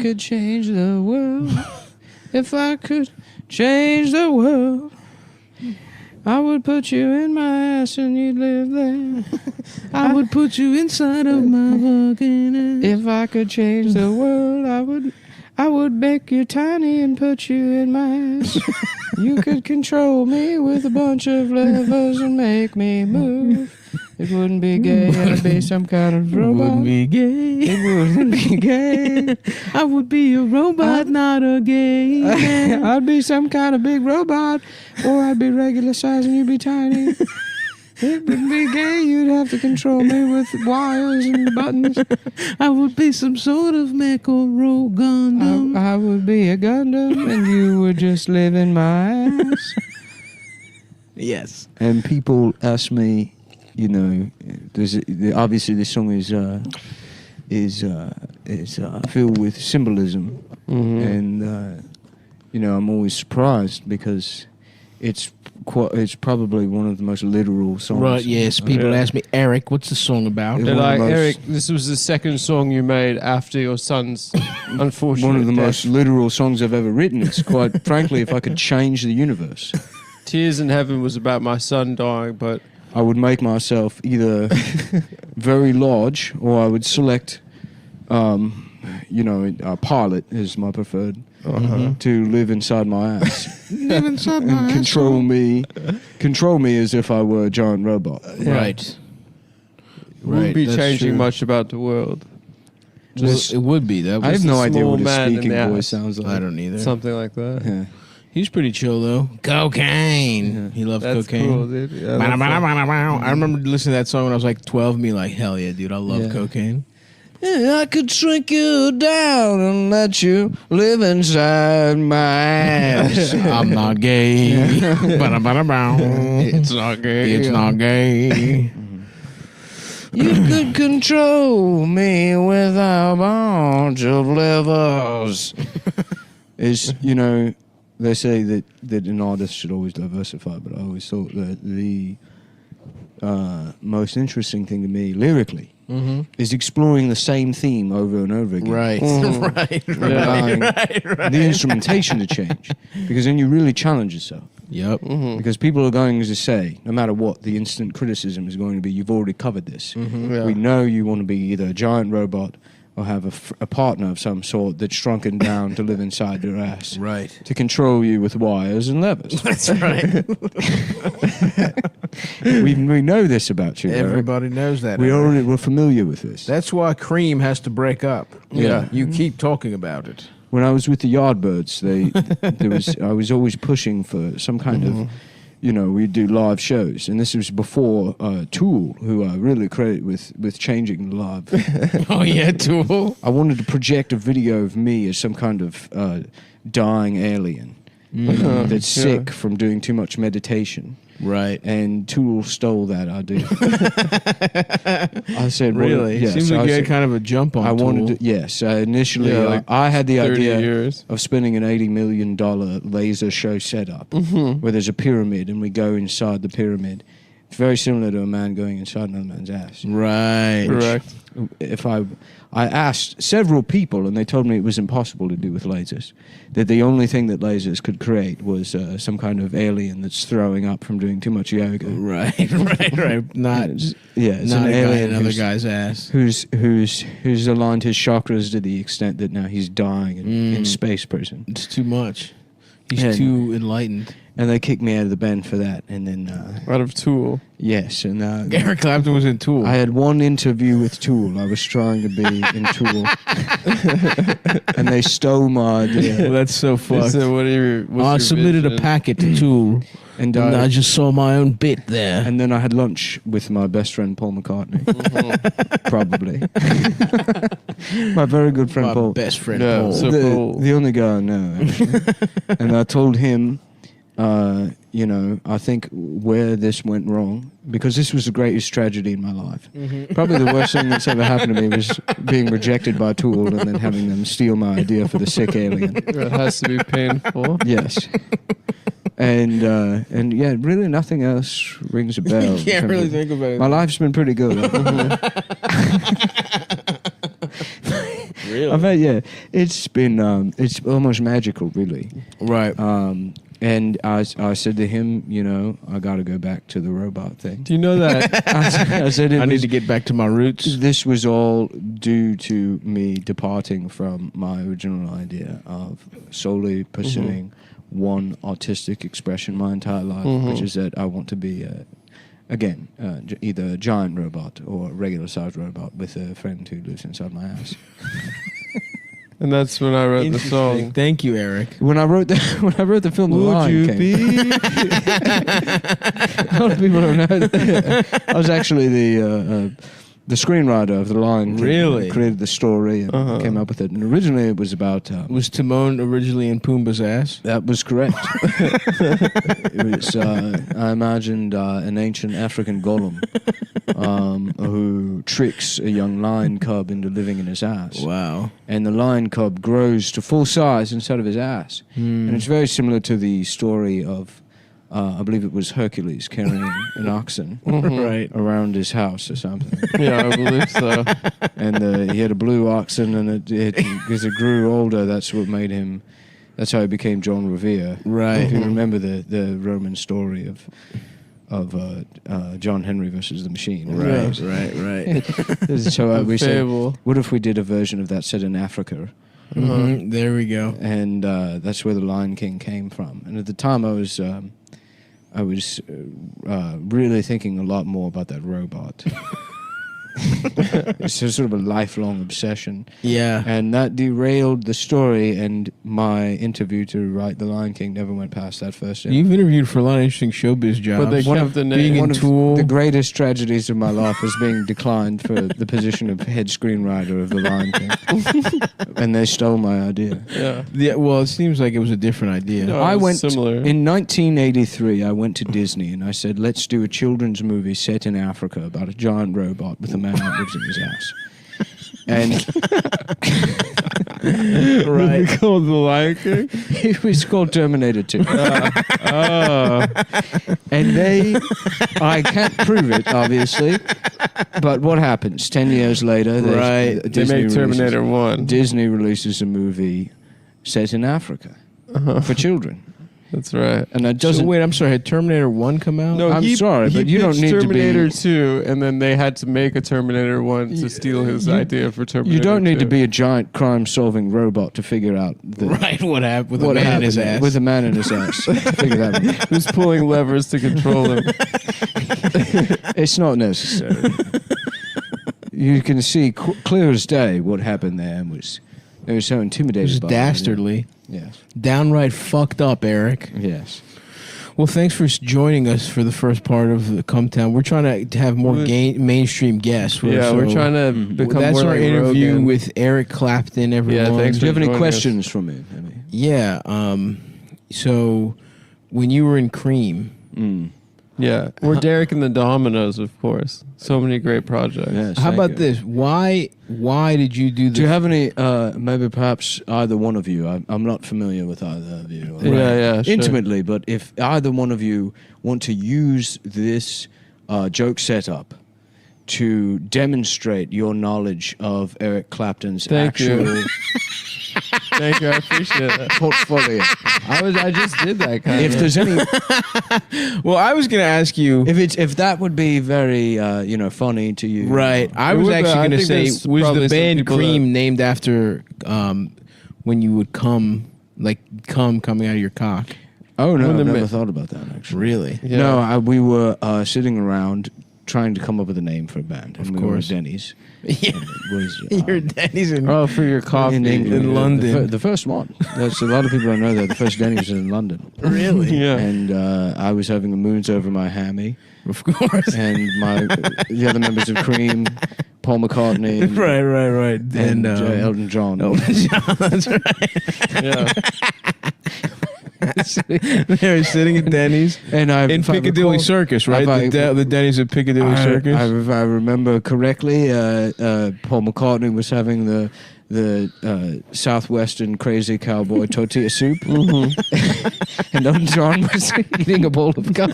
could change the world, if I could change the world, I would put you in my ass and you'd live there. I would put you inside of my fucking ass. If I could change the world, I would make you tiny and put you in my ass. You could control me with a bunch of levers and make me move. It wouldn't be gay, it'd be some kind of robot. It wouldn't be gay. It wouldn't be gay. I would be a robot, not a gay man. I'd be some kind of big robot, or I'd be regular size and you'd be tiny. It wouldn't be gay, you'd have to control me with wires and buttons. I would be some sort of mech or rogue Gundam. I would be a Gundam and you would just live in my ass. Yes. And people ask me, you know, obviously this song is filled with symbolism, and you know, I'm always surprised because it's probably one of the most literal songs. Right, yes. People ask me, Eric, what's the song about? They're like, Eric, this was the second song you made after your son's unfortunate one of the death. most literal songs I've ever written. It's quite frankly, if I could change the universe. Tears in Heaven was about my son dying, but I would make myself either very large, or I would select, you know, a pilot is my preferred, to live inside my ass. Live inside my And ass. control me as if I were a giant robot. Right. it wouldn't be that's changing true. much about the world. Well, it would be. That I have was no a idea small what a man in speaking the voice ass. sounds like. I don't either. Something like that. Yeah. He's pretty chill, though. Cocaine. He loves That's cocaine. cool, dude. Yeah, I that's remember listening to that song when I was like 12. Me like, hell yeah, dude. I love Yeah. cocaine. Yeah, I could shrink you down and let you live inside my ass. I'm not gay. It's not gay. It's not gay. You could control me with a bunch of levers. Is, you know, they say that an artist should always diversify, but I always thought that the most interesting thing to me lyrically is exploring the same theme over and over again. Right. Right. Allowing the instrumentation to change, because then you really challenge yourself. Yep. Because people are going to say, no matter what, the instant criticism is going to be, you've already covered this. Yeah. We know you want to be either a giant robot or have a partner of some sort that's shrunken down to live inside your ass. Right. To control you with wires and levers. That's right. we know this about you, Eric. Everybody knows that. We're familiar with this. That's why Cream has to break up. Yeah. You keep talking about it. When I was with the Yardbirds, I was always pushing for some kind of, you know, we'd do live shows, and this was before Tool, who I really credit with changing the live. Oh yeah, Tool. I wanted to project a video of me as some kind of dying alien that's sick from doing too much meditation. Right. And Tool stole that idea. I said, Really? Yes, Seems like I you said, had kind of a jump on I Tool. wanted to, yes. Initially, Yeah, like I had the 30 idea years. of spending an $80 million laser show setup where there's a pyramid and we go inside the pyramid. It's very similar to a man going inside another man's ass. Right. Correct. If I asked several people, and they told me it was impossible to do with lasers, that the only thing that lasers could create was some kind of alien that's throwing up from doing too much yoga. Right. Not It's not an a guy alien in another who's- guy's ass. who's aligned his chakras to the extent that now he's dying in space prison. It's too much. He's Yeah. too enlightened. And they kicked me out of the band for that. And then, Out of Tool. yes, and Eric Clapton was in Tool. I had one interview with Tool. I was trying to be in Tool. And they stole my idea. well, that's so fucked. So what are I submitted a packet. packet to Tool, And and I I just saw my own bit there. And then I had lunch with my best friend Paul McCartney. Probably. My very good friend My Paul. best friend Yeah, Paul. so- Paul. The only guy I know, actually. And I told him, you know, I think where this went wrong, because this was the greatest tragedy in my life. Probably the worst thing that's ever happened to me was being rejected by Tool and then having them steal my idea for the sick alien. It has to be painful. Yes. And yeah, really nothing else rings a bell. You can't really think about it. My life's been pretty good. Really? It's been it's almost magical, really. Right. And I said to him, you know, I got to go back to the robot thing. Do you know that? I said I need to get back to my roots. This was all due to me departing from my original idea of solely pursuing one artistic expression my entire life, which is that I want to be, either a giant robot or a regular-sized robot with a friend who lives inside my ass. And that's when I wrote the song. Thank you, Eric. When I wrote the film, The Lion King. A lot of people don't know that. I was actually the screenwriter of The Lion King. Really? I created the story and came up with it. And originally it was about... Was Timon originally in Pumbaa's ass? That was correct. It was, I imagined an ancient African golem who tricks a young lion cub into living in his ass. Wow. And the lion cub grows to full size inside of his ass. And it's very similar to the story of, I believe it was Hercules carrying an oxen Right. around his house or something. Yeah, I believe so. And he had a blue oxen, and as it grew older, that's what made him... That's how he became John Revere. Right. If you remember the Roman story of John Henry versus the Machine. Right. So we said, Fable. what if we did a version of that set in Africa? There we go. And that's where the Lion King came from. And at the time, I was really thinking a lot more about that robot. It's sort of a lifelong obsession. Yeah. And that derailed the story, and my interview to write The Lion King never went past that first interview. You've interviewed for a lot of interesting showbiz jobs. But they kept the being name. in One of Tool. the greatest tragedies of my life was being declined for the position of head screenwriter of The Lion King. And they stole my idea. Yeah. Well, it seems like it was a different idea. No. I it's went similar. in 1983. I went to Disney and I said, "Let's do a children's movie set in Africa about a giant robot with a man that lives in his ass." And Right. Called The Lion King? it was called Terminator 2. Oh. And I can't prove it, obviously. But what happens? 10 years later, Right. They make Terminator 1. Disney releases a movie set in Africa for children. That's right. And that doesn't... So wait, I'm sorry. Had Terminator 1 come out? I'm sorry, but you don't pitched need to be- Terminator 2, and then they had to make a Terminator 1 to steal his idea for Terminator 2. You don't need to be a giant crime-solving robot to figure out Right, what happened with what a man in happened his ass. with a man in his ass. Figure that out. Who's pulling levers to control him? It's not necessary. You can see clear as day what happened there, and they were so It intimidated was by dastardly. Yes. Downright fucked up, Eric. Yes. Well, thanks for joining us for the first part of the Cumtown. We're trying to have more mainstream guests. We're trying to become that's more our like interview Rogan. with Eric Clapton, everyone. Yeah, thanks Do you have any joining us. questions for me? Yeah. So, when you were in Cream... Yeah. We're Derek and the Dominoes, of course. So many great projects. Yes. How thank about you. this? Why did you do this? Do you have any? Maybe perhaps either one of you. I'm not familiar with either of you. Yeah, sure. Intimately, but if either one of you want to use this joke setup to demonstrate your knowledge of Eric Clapton's Thank you. actual Thank you. I appreciate that. portfolio. I just did that kind If of. there's any, Well, I was going to ask you... if that would be very funny to you, Right. I It was would be- actually I going to think say, there's was probably the some band people Cream named after when you would come coming out of your cock? Oh no, When I've the never ma- thought about that actually. Really? Yeah. No, we were sitting around trying to come up with a name for a band. And Of we were course. at Denny's. Yeah. And it was, Your daddy's in... Oh, for your coffee. in England. in London. The first one. There's a lot of people don't know that. The first Denny's was in London. Really? Yeah. And I was having the moons over my hammy. Of course. And the other members of Cream, Paul McCartney. And, right. And Elton John. Elton John, that's right. Yeah. They were sitting at Denny's And I, in if I Piccadilly recall- Circus, right? if I- The Denny's at Piccadilly Circus. If I remember correctly, Paul McCartney was having the Southwestern Crazy Cowboy tortilla soup, and Elton John was eating a bowl of gum.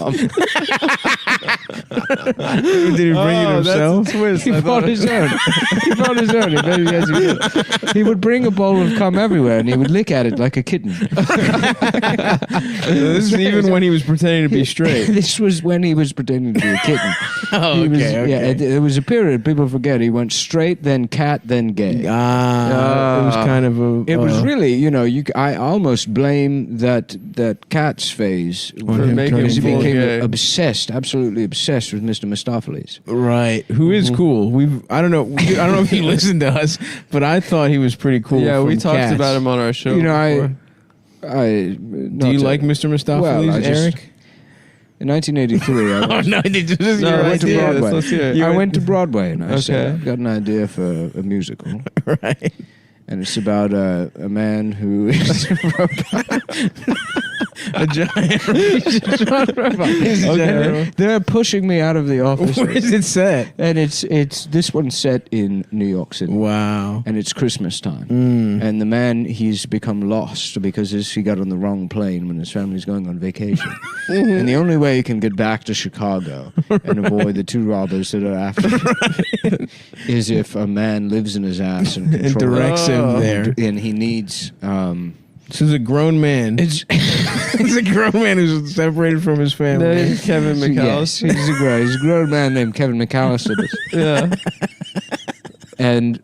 Did he bring it himself? That's a twist. He brought his own. He brought his own. He would bring a bowl of cum everywhere, and he would lick at it like a kitten. This is even when he was pretending to be straight. This was when he was pretending to be a kitten. Okay. Yeah, there was a period, people forget, he went straight, then cat, then gay. It was kind of a. It was really, I almost blame that Cat's phase On him because he turning became gay. absolutely obsessed with Mr. Mistopheles. right. Who is cool? I don't know if he listened to us, but I thought he was pretty cool. Yeah, we from talked Cats. about him on our show. Do Do you like Mr. Mistopheles, Eric? In 1983, I Oh no! This is No, your went to idea. Broadway. Let's hear it. You I went- went to Broadway and I said, Okay. I've got an idea for a musical. Right. And it's about a man who is A giant. Okay. They're pushing me out of the office. Where is it set? And it's this one's set in New York City. Wow. And it's Christmas time. Mm. And the man, he's become lost because he got on the wrong plane when his family's going on vacation. And the only way he can get back to Chicago and avoid the two robbers that are after him is if a man lives in his ass and And controls directs him there. And he needs... This is a grown man. it's It's a grown man who's separated from his family. That is Kevin Yes, McAllister. he's a grown man named Kevin McAllister. Yeah. And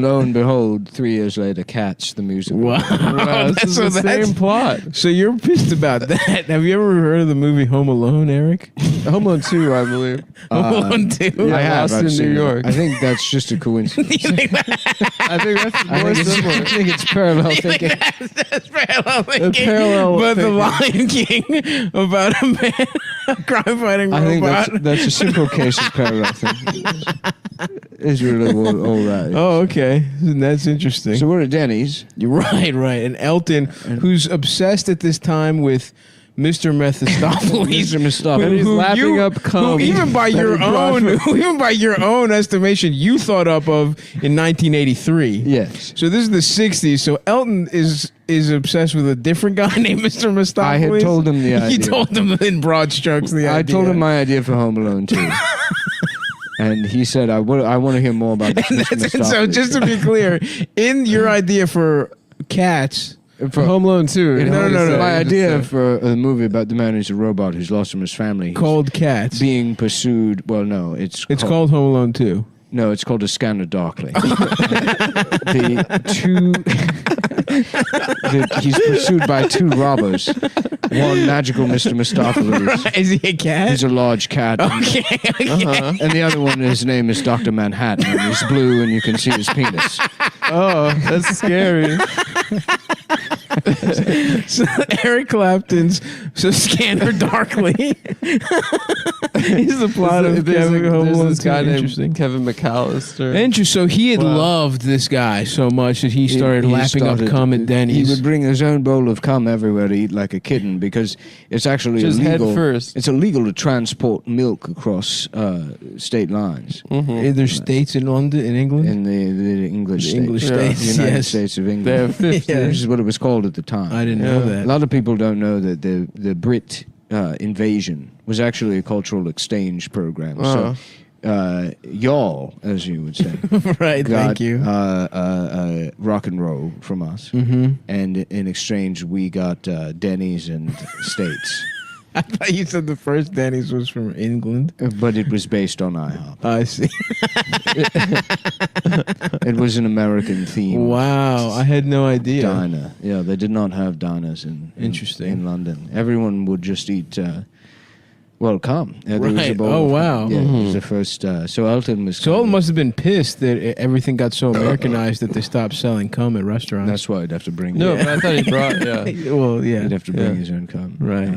lo and behold, 3 years later, Cats, the musical. Wow. Wow, this is So the same plot. So you're pissed about that. Have you ever heard of the movie Home Alone, Eric? Home Alone 2, I believe. Home Alone 2? Yeah. I have. Lost I've in seen New it. York. I think that's just a coincidence. I think that's I more think it's, similar. I think it's parallel thinking. That's parallel thinking. parallel But The thinking. Lion King about a man, a crime-fighting I think robot. that's a simple case of parallel thinking. It's really all right. Oh, okay. That's interesting. So we're at Denny's. You're right. And Elton, who's obsessed at this time with Mr. Mephistopheles. Mr. Mistopheles. And he's lapping up cum. Who even by your he brought own estimation, you thought up of in 1983. Yes. So this is the 60s. So Elton is obsessed with a different guy named Mr. Mistopheles. I had told him the You idea. told him in broad strokes the idea. I told him my idea for Home Alone 2. And he said, I want to hear more about this Mr. And so Mistopheles. just to be clear, in your idea for Cats, For Home Alone 2. No. My idea for a movie about the man who's a robot who's lost from his family. He's called Cats, being pursued. Well, no, it's called Home Alone 2. No, it's called A Scanner Darkly. He's pursued by two robbers. One magical Mr. Mistopheles. Is he a cat? He's a large cat. Okay. And the other one, his name is Dr. Manhattan. And he's blue and you can see his penis. Oh, that's scary. So Eric Clapton's Scanner Darkly. He's the plot of Kevin Home There's Alone this 2. guy named Interesting. Kevin McAllister. Interesting. So he had Wow. loved this guy so much that he started lapping up cum at Denny's. He would bring his own bowl of cum everywhere to eat like a kitten because it's actually Just head illegal. first. It's illegal to transport milk across state lines There's states in London, in England. in the English The states. English Yeah. states, The United yes. States of England. They have 50. Yeah. This is what it was called at the time. I didn't Yeah. know A that. lot of people don't know that the Brit invasion was actually a cultural exchange program. Uh-huh. So y'all, as you would say, Right. got Thank you. rock and roll from us, Mm-hmm. and in exchange we got Denny's and States. I thought you said the first Denny's was from England. But it was based on IHOP. I see. It was an American theme. Wow, I had no idea. Diner. Yeah, they did not have diners in Interesting. in London. Everyone would just eat. Well, cum. There was a Right. bowl Oh, of cum. wow. Yeah, it was the first. So Elton was. So Elton must have been pissed that everything got so Americanized that they stopped selling cum at restaurants. That's why I'd have to bring. No, but I thought he brought, yeah. Well, yeah. He'd have to bring Yeah. his own cum. Right.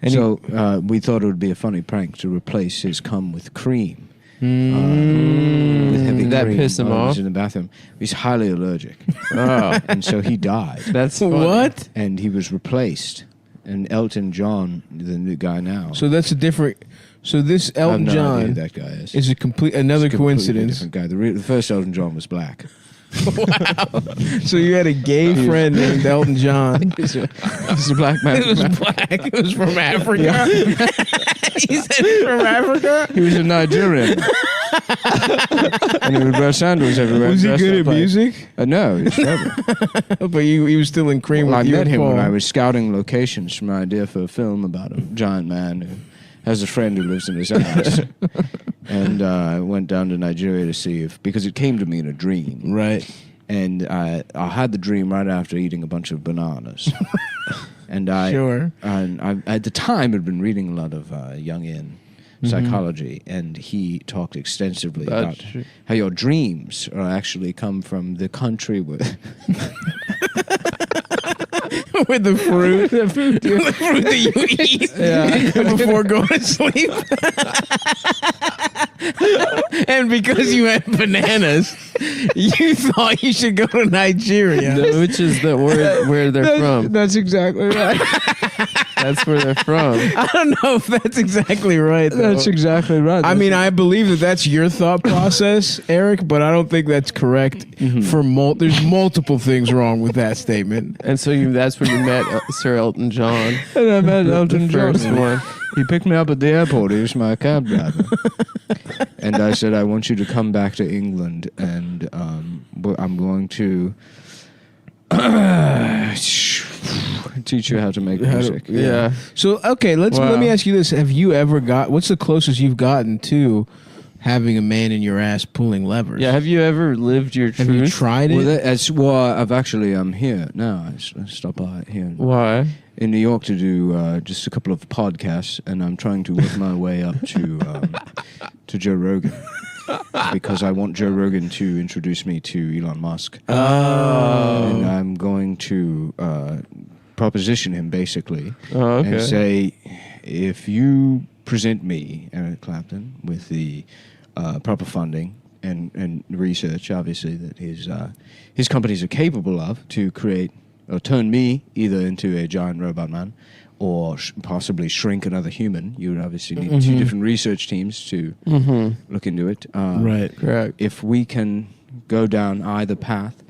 And So we thought it would be a funny prank to replace his cum with cream. With heavy Did that cream piss him while he was off? in the bathroom. He's highly allergic, Oh, and so he died. that's funny. What? And he was replaced. And Elton John, the new guy now. So that's a different. So this I have Elton no idea John who that guy is. is a complete another It's a completely coincidence. different guy. The first Elton John was black. Wow. So you had a gay friend named Elton John. He's a black man. It was black. It was from Africa. He said he's from Africa? He was a Nigerian. And he would wear sandals everywhere. Was he dressed good up at like- music? No, he was terrible. But he was still in cream Well, I with you met and him when Paul. I was scouting locations for my idea for a film about a giant man who has a friend who lives in his house. And I went down to Nigeria to see because it came to me in a dream. Right. And I had the dream right after eating a bunch of bananas. And Sure. And I at the time had been reading a lot of Jungian psychology, and he talked extensively about how your dreams are actually come from the country where With the fruit. The fruit that you eat before going to sleep. And because you had bananas, you thought you should go to Nigeria. No, which is where they're from. That's exactly right. That's where they're from. I don't know if that's exactly right, though. That's exactly right. I mean, I believe that that's your thought process, Eric, but I don't think that's correct. For there's multiple things wrong with that statement. And so that's when you met Sir Elton John. And I met Elton The John. first one. He picked me up at the airport. He was my cab driver. And I said, I want you to come back to England, and I'm going to teach you how to make music. Yeah. So, okay, let me ask you this. Have you ever what's the closest you've gotten to having a man in your ass pulling levers? Yeah. Have you ever lived your truth? Have you tried it? I've actually, I'm here now. I stopped by here Why? in New York to do just a couple of podcasts, and I'm trying to work my way up to Joe Rogan. Because I want Joe Rogan to introduce me to Elon Musk. Oh. And I'm going to proposition him, basically, Oh, okay. and say, if you present me, Eric Clapton, with the proper funding and research, obviously, that his companies are capable of to create or turn me either into a giant robot man or possibly shrink another human. You would obviously need two different research teams to look into it. Right. Correct. If we can go down either path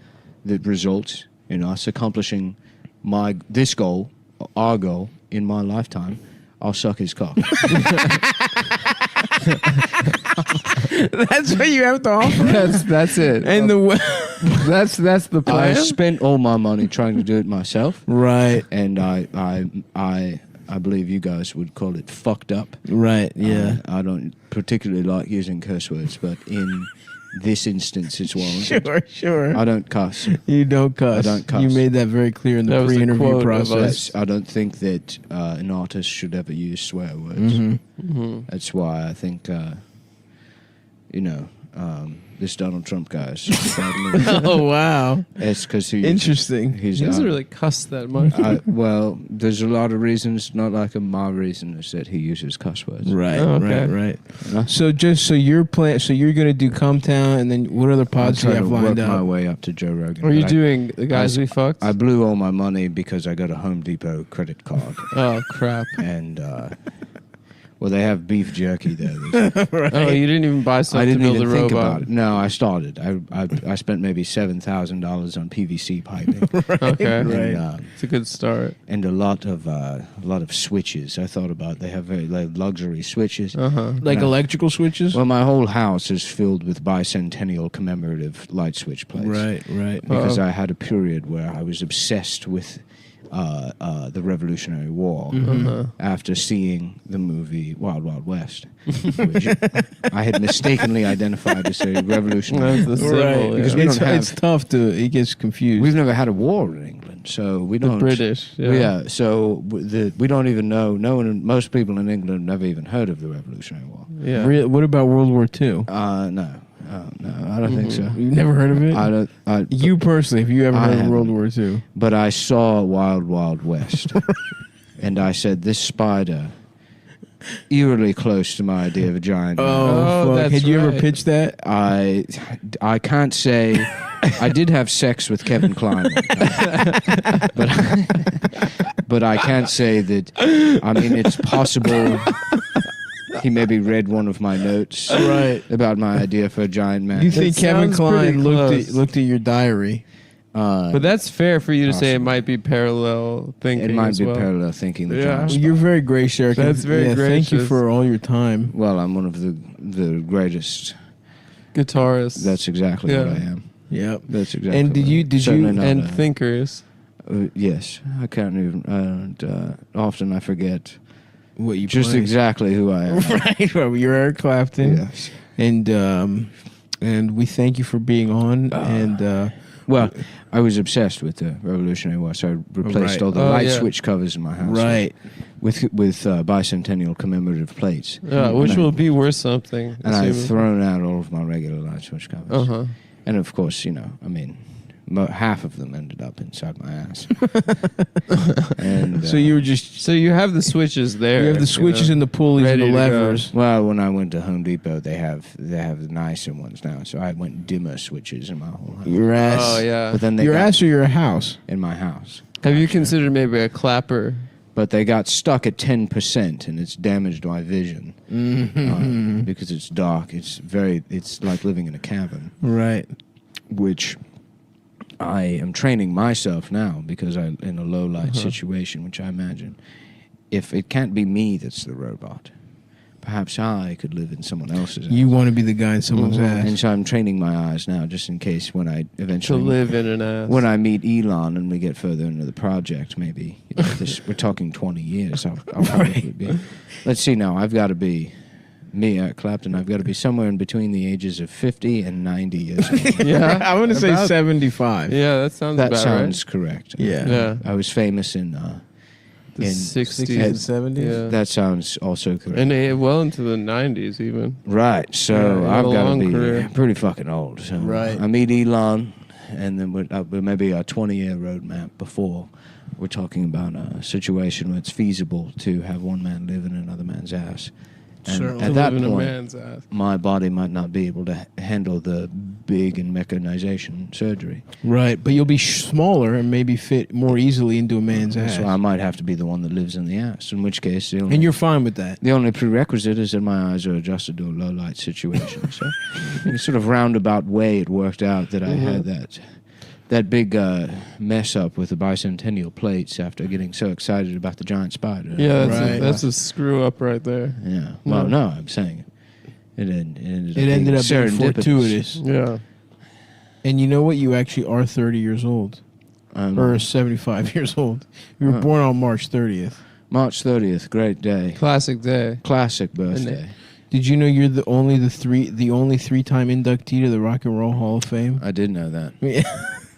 that results in us accomplishing this goal, our goal, in my lifetime, I'll suck his cock. That's what you have to offer? That's it. And that's the I plan. spent all my money trying to do it myself, Right. and I believe you guys would call it fucked up. Right, yeah. I don't particularly like using curse words, but in this instance, it's warranted. Sure. I don't cuss. You don't cuss. I don't cuss. You made that very clear in the That was a pre-interview quote of process. I don't think that an artist should ever use swear words. That's why I think, this Donald Trump guy is Oh, wow. it's because Interesting. He doesn't really cuss that much. well, there's a lot of reasons. Not like my reason is that he uses cuss words. Right, Oh, okay. right. No? So you're going to do Cumtown, and then what other I'm pods do you trying have to work lined my up? way up to Joe Rogan. Are you but doing the guys we fucked? I blew all my money because I got a Home Depot credit card, Oh crap! and well, they have beef jerky there. Oh, you didn't even buy stuff I didn't to build even the think robot. about it. No, I started. I spent maybe $7,000 on PVC piping. Okay, And, it's a good start. and a lot of switches. I thought about they have very luxury switches. Like electrical switches? Well, my whole house is filled with bicentennial commemorative light switch plates. Right. Because I had a period where I was obsessed with the Revolutionary War after seeing the movie Wild Wild West, which I had mistakenly identified as a revolutionary. That's the symbol. Right. Yeah. Because we It's, don't have- it's tough it gets confused. We've never had a war in England, so we The don't. British. Yeah. So we don't even know. Most people in England never even heard of the Revolutionary War. Yeah. What about World War II? No, I don't think so. You've never heard of it? I don't. You personally, have you ever I heard of haven't. World War II? But I saw Wild Wild West, and I said, this spider, eerily close to my idea of a giant. man. Oh, fuck. that's Had you ever right. pitched that? I can't say. I did have sex with Kevin Kline, one time. but I can't say that. I mean, it's possible. he maybe read one of my notes Right. about my idea for a giant man. Do you think It Kevin sounds Kline pretty close. looked at your diary? But that's fair for you to say it Possibly. might be parallel thinking. It might as be well. parallel thinking. The Yeah. giant Well, spy. you're very gracious, Eric. That's very Thank you gracious. for all your time. Well, I'm one of the greatest. Guitarists. That's exactly what Yeah. I am. Yep. That's exactly. And did what I you- am. did Certainly you- not and a- thinkers. Yes, I can't even. Often I forget What you just play. exactly who I am. Right. Well, you're Eric Clapton, Yes. and we thank you for being on. And Well, I was obsessed with the Revolutionary War, so I replaced Right. all the Oh, light yeah. switch covers in my house. right. With bicentennial commemorative plates. Yeah, which And I- will be worth something. And I've assuming. thrown out all of my regular light switch covers. Uh-huh. And of course, half of them ended up inside my ass. And So you were just So you have the switches there. you have the switches and the pulleys and Ready the to go. levers. well, when I went to Home Depot, they have the nicer ones now. So I went dimmer switches in my whole house. Your ass. Oh yeah. But then they Your got ass or your house? in my house. Have you considered maybe a clapper? But they got stuck at 10%, and it's damaged my vision because it's dark. It's like living in a cabin, Right. which I am training myself now because I'm in a low light situation, which I imagine if it can't be me that's the robot, perhaps I could live in someone else's. You eyes. want to be the guy in someone's And ass. so I'm training my eyes now, just in case when I To eventually live in an ass. when I meet Elon and we get further into the project, maybe we're talking 20 years. I'll probably be. Let's see now. I've got to be me, Eric Clapton. I've got to be somewhere in between the ages of 50 and 90 years old. Yeah. I want to say About- 75. Yeah, that sounds That about sounds correct. Yeah. right. Yeah. I was famous in. The in 60s and 70s? Yeah. That sounds also correct. And well into the 90s even. Right. So Yeah, you had I've a got long to be career. pretty fucking old. So Right. I meet Elon, and then maybe a 20-year roadmap before we're talking about a situation where it's feasible to have one man live in another man's ass. And Certainly. at To that live in a point, man's ass. my body might not be able to handle the big and mechanization surgery. Right. But you'll be smaller and maybe fit more easily into a man's ass. So I might have to be the one that lives in the ass, in which case And you're fine with that. the only prerequisite is that my eyes are adjusted to a low light situation. So in a sort of roundabout way it worked out that I had that big mess up with the bicentennial plates after getting so excited about the giant spider. Yeah, Right. that's a screw up right there. Yeah. Well, no, I'm saying it ended It ended up being serendipitous. fortuitous. Yeah. And you know what? You actually are 30 years old. Or 75 years old. You were born on March 30th. March 30th, great day. Classic day. Classic birthday. Did you know you're the only three-time inductee to the Rock and Roll Hall of Fame? I did know that.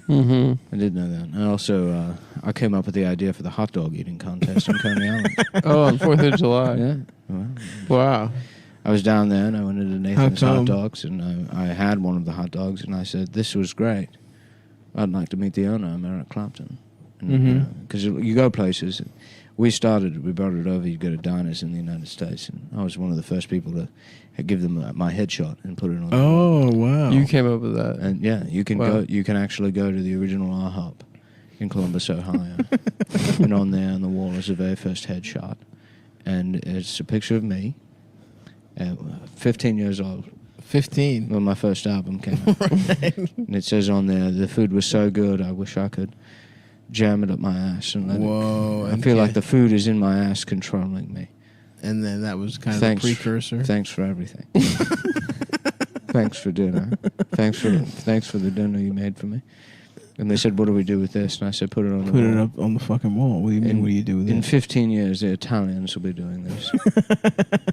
Mm-hmm. I did know that. And also, I came up with the idea for the hot dog eating contest in Coney Island. Oh, on 4th of July. Yeah. Well, Wow. I was down there and I went into Nathan's come? Hot Dogs and I had one of the hot dogs and I said, "This was great. I'd like to meet the owner, I'm Eric Clapton." Because you go places. We brought it over. You go to diners in the United States, and I was one of the first people to give them my headshot and put it on. Oh, wow. You came up with that. And yeah, you can Wow. go. You can actually go to the original IHOP in Columbus, Ohio, and on there on the wall is the very first headshot, and it's a picture of me, 15 years old, 15. when my first album came out, and it says on there, "The food was so good, I wish I could jam it up my ass and let Whoa. it. I feel like the food is in my ass controlling me." And then that was kind of Thanks. the precursor. Thanks for everything. Thanks for dinner. Thanks for the dinner you made for me. And they said, "What do we do with this?" And I said, "Put it on the Put wall." it up on the fucking wall. What do you mean? What do you do with In it? 15 years, the Italians will be doing this.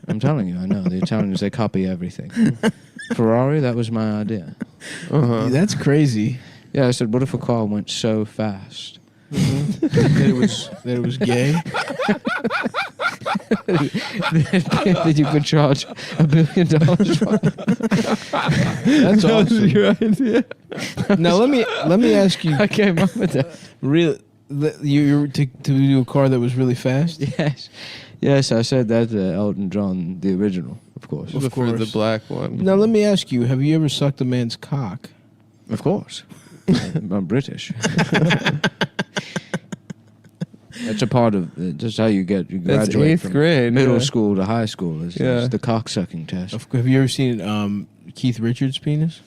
I'm telling you, I know. The Italians, they copy everything. Ferrari, that was my idea. That's crazy. Yeah, I said, what if a car went so fast? that it was gay. that you could charge $1 billion for it? That's awesome. your idea. Now let me ask you. I came up with that. Really, you to do a car that was really fast. Yes, I said that to Elton John, the original, of course. Of For course. the black one. Now let me ask you: have you ever sucked a man's cock? Of course. I'm British. That's a part of. That's how you That's graduate 8th from grade. middle school to high school. Is the cocksucking test. Have you ever seen Keith Richards' penis?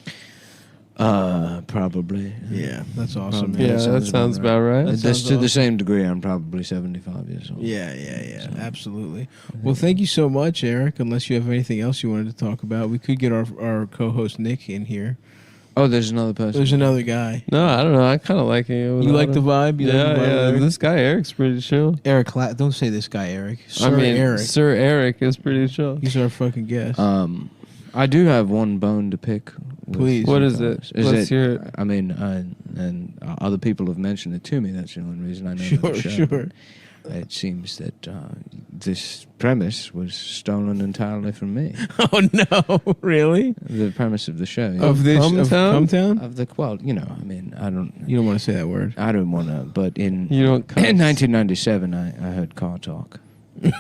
Probably. Yeah, that's awesome. Probably. Man. Yeah, that sounds about right. That Just sounds to the awesome. same degree, I'm probably 75 years old. Yeah, absolutely. Well, thank you so much, Eric. Unless you have anything else you wanted to talk about, we could get our co-host Nick in here. Oh, there's another person. There's another guy. No, I don't know. I kind of like him. You like the vibe? You like the vibe, Eric? This guy Eric's pretty chill. Eric, don't say this guy, Eric. Eric. Sir Eric is pretty chill. He's our fucking guest. I do have one bone to pick. Please. What is it? Let's hear it. I mean, and other people have mentioned it to me. That's the only reason I know the show. Sure. It seems that this premise was stolen entirely from me. Oh no! Really? The premise of the show. Of this Cumtown? Of the I mean, I don't. You don't want to say that word. I don't want to. But in You don't cuss. in 1997, I heard Car Talk,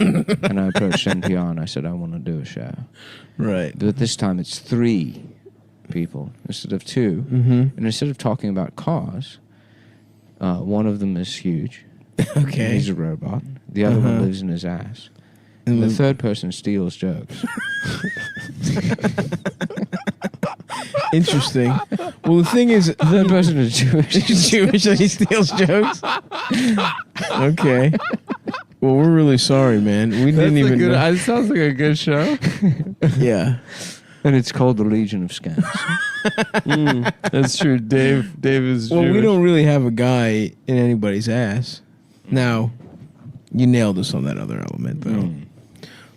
and I approached NPR and I said I want to do a show. Right. But this time it's 3 people instead of 2. Mm-hmm. And instead of talking about cars, one of them is huge. Okay. He's a robot. The other one lives in his ass. And the third person steals jokes. Interesting. Well, the thing is, The third person is Jewish. he's Jewish and he steals jokes. Okay. Well, we're really sorry, man. We didn't even. know. It sounds like a good show. Yeah. And it's called the Legion of Scams. That's true. Dave is Well, Jewish. we don't really have a guy in anybody's ass. Now, you nailed us on that other element, though.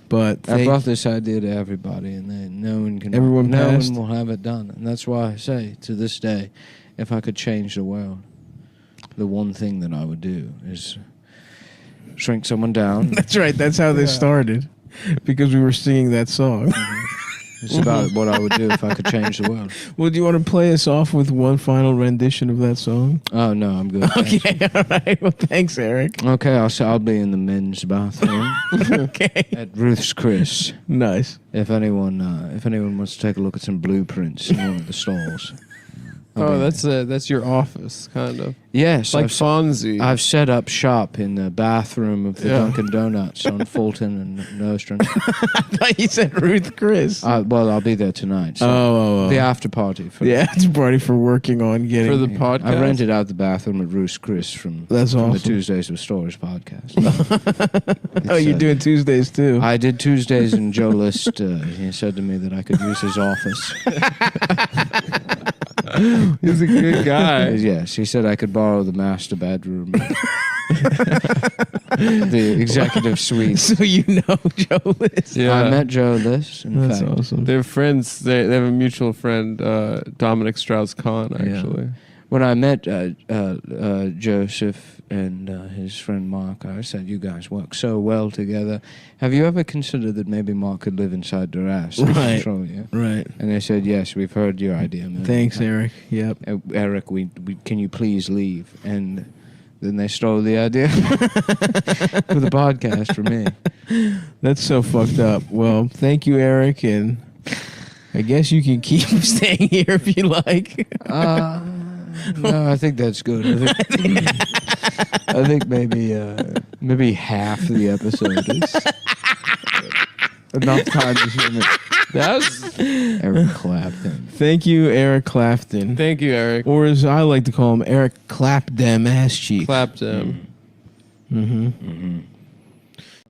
But I brought this idea to everybody, and then no one passed? will have it done. And that's why I say, to this day, if I could change the world, the one thing that I would do is shrink someone down. That's right. That's how this started, because we were singing that song. It's about what I would do if I could change the world. Well, do you want to play us off with one final rendition of that song? Oh no, I'm good. Okay, all right. Well, thanks, Eric. Okay, I'll be in the men's bathroom Okay. at Ruth's Chris. Nice. If anyone wants to take a look at some blueprints in one of the stalls. Oh, that's your office, kind of. Yes, Like Fonzie. I've set up shop in the bathroom of the Dunkin' Donuts on Fulton and Nostrand. I thought you said Ruth Chris. Well, I'll be there tonight. So Oh. the after party. It's a party for working on getting... For the podcast? I rented out the bathroom at Ruth's Chris from That's the awesome. Tuesdays with Stories podcast. Oh, you're doing Tuesdays, too. I did Tuesdays, and Joe List, he said to me that I could use his office. He's a good guy. Yes, he said I could borrow the master bedroom. The executive suite. So you know Joe List. Yeah. I met Joe List, in That's fact. awesome. They're friends. They have a mutual friend, Dominic Strauss-Kahn, actually. When I met Joseph and his friend Mark, I said, you guys work so well together. Have you ever considered that maybe Mark could live inside their ass and Right. control you? Right. And they said, yes, we've heard your idea. Man. Thanks, Eric. Yep. Eric, we can you please leave? And then they stole the idea for the podcast from me. That's so fucked up. Well, thank you, Eric, and I guess you can keep staying here if you like. No, I think that's good. I think maybe half the episode is enough time to hear me. That's Eric Clapton. Thank you, Eric Clapton. Thank you, Eric. Or as I like to call him, Eric Clap Dem Ass Cheek. Clapped him. Mm-hmm. Mm-hmm.